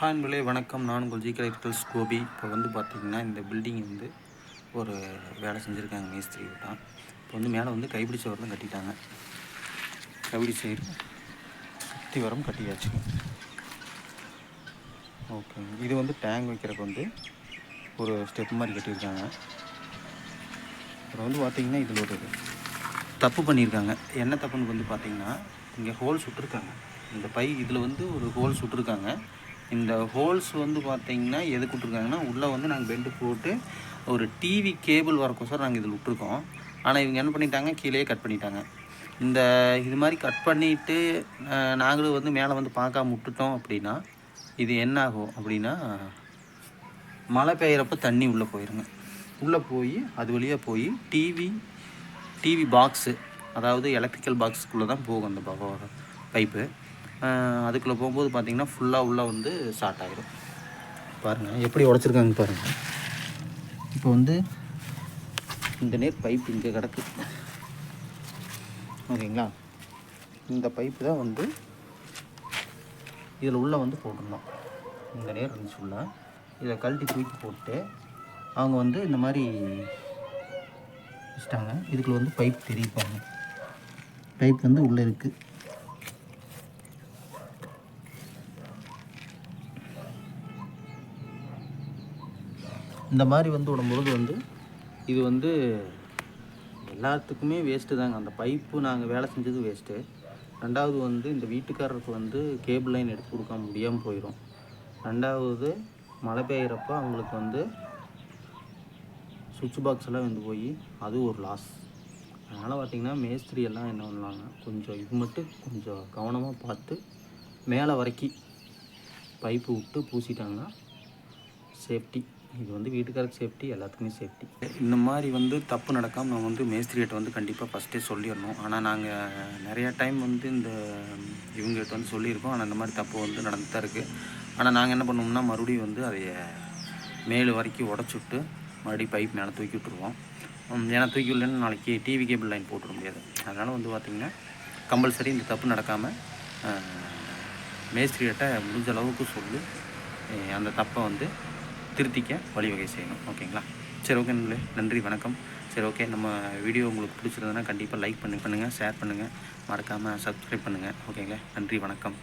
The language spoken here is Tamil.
ஹாய் வணக்கம். நான் உங்கள் ஜிகே எலக்ட்ரிக்கல்ஸ் கோபி. இப்போ வந்து பார்த்திங்கன்னா இந்த பில்டிங் வந்து ஒரு வேலை செஞ்சுருக்காங்க மேஸ்திரி தான். இப்போ வந்து மேலே வந்து கைப்பிடி சவர் தான் கட்டிட்டாங்க. கைப்பிடி சைடு அத்திவரம் கட்டியாச்சு. ஓகே, இது வந்து டேங்க் வைக்கிறதுக்கு வந்து ஒரு ஸ்டெப் மாதிரி கட்டியிருக்காங்க. அப்புறம் வந்து பார்த்திங்கன்னா இதில் ஒரு தப்பு பண்ணியிருக்காங்க. என்ன தப்புன்னு வந்து பார்த்திங்கன்னா இங்கே ஹோல்ஸ் விட்டுருக்காங்க. இந்த இதில் வந்து ஒரு ஹோல்ஸ் விட்டுருக்காங்க. இந்த ஹோல்ஸ் வந்து பார்த்திங்கன்னா எதுக்கு விட்ருக்காங்கன்னா உள்ளே வந்து நாங்கள் பெண்டு போட்டு ஒரு டிவி கேபிள் வரக்கோசரம் நாங்கள் இதில் விட்ருக்கோம். ஆனால் இவங்க என்ன பண்ணிட்டாங்க, கீழே கட் பண்ணிட்டாங்க. இது மாதிரி கட் பண்ணிவிட்டு நாங்களும் வந்து மேலே வந்து பார்க்காம விட்டுட்டோம் அப்படின்னா இது என்ன ஆகும் அப்படின்னா, மழை பெய்கிறப்ப தண்ணி உள்ளே போயிருங்க. உள்ளே போய் அது வழியாக போய் டிவி பாக்ஸு, அதாவது எலக்ட்ரிக்கல் பாக்ஸுக்குள்ளே தான் போகும் அந்த பைப்பு. அதுக்குள்ளே போகும்போது பார்த்திங்கன்னா ஃபுல்லாக உள்ளே வந்து ஷார்ட் ஆகிடும். பாருங்கள் எப்படி உடச்சிருக்காங்க பாருங்கள். இப்போ வந்து இந்த நேர் பைப்பு இங்கே கிடக்கு, ஓகேங்களா? இந்த பைப்பு தான் வந்து இதில் உள்ளே வந்து போட்டுருந்தோம். இந்த நேர் இருந்துச்சு உள்ள, இதை கழட்டி தூக்கி போட்டு அவங்க வந்து இந்த மாதிரி வச்சுட்டாங்க. இதுக்குள்ள வந்து பைப் தெரிவிப்பாங்க. பைப் வந்து உள்ளே இருக்குது. இந்த மாதிரி வந்து விடும்பொழுது வந்து இது வந்து எல்லாத்துக்குமே வேஸ்ட்டு தாங்க. அந்த பைப்பு நாங்கள் வேலை செஞ்சது வேஸ்ட்டு. ரெண்டாவது வந்து இந்த வீட்டுக்காரருக்கு வந்து கேபிள் லைன் எடுத்து கொடுக்க முடியாமல் போயிடும். ரெண்டாவது மழை பெய்கிறப்ப அவங்களுக்கு வந்து சுவிட்ச் பாக்ஸ் எல்லாம் வந்து போய் அது ஒரு லாஸ். அதனால் பார்த்திங்கன்னா மேஸ்திரி எல்லாம் என்ன பண்ணலாங்க, கொஞ்சம் இது மட்டும் கொஞ்சம் கவனமாக பார்த்து மேலே வரைக்கும் பைப்பு விட்டு பூசிட்டாங்கன்னா சேஃப்டி. இது வந்து வீட்டுக்காரருக்கு சேஃப்டி, எல்லாத்துக்குமே சேஃப்டி. இந்த மாதிரி வந்து தப்பு நடக்காமல் நம்ம வந்து மேஸ்திரிகிட்ட வந்து கண்டிப்பாக ஃபஸ்ட்டே சொல்லிடணும். ஆனால் நாங்கள் நிறையா டைம் வந்து இவங்ககிட்ட வந்து சொல்லியிருக்கோம். ஆனால் இந்த மாதிரி தப்பு வந்து நடந்து தான் இருக்குது. ஆனால் நாங்கள் என்ன பண்ணுவோம்னா மறுபடியும் வந்து அதை மேலே வரைக்கும் உடச்சிட்டு மறுபடியும் பைப் மேலே தூக்கி விட்டுருவோம். ஏன்னா தூக்கி விடலன்னு நாளைக்கு டிவி கேபிள் லைன் போட்டுட முடியாது. அதனால் வந்து பார்த்திங்கன்னா கம்பல்சரி இந்த தப்பு நடக்காமல் மேஸ்திரிகிட்ட முடிஞ்ச அளவுக்கு சொல்லி அந்த தப்பை வந்து திருத்திக்க வழிவகை செய்யணும். ஓகேங்களா? சரி, ஓகே நண்பர்களே, நன்றி, வணக்கம். சரி, ஓகே, நம்ம வீடியோ உங்களுக்கு பிடிச்சிருந்ததுன்னா கண்டிப்பாக லைக் பண்ணுங்கள், ஷேர் பண்ணுங்கள், மறக்காமல் சப்ஸ்கிரைப் பண்ணுங்கள். ஓகேங்களா? நன்றி, வணக்கம்.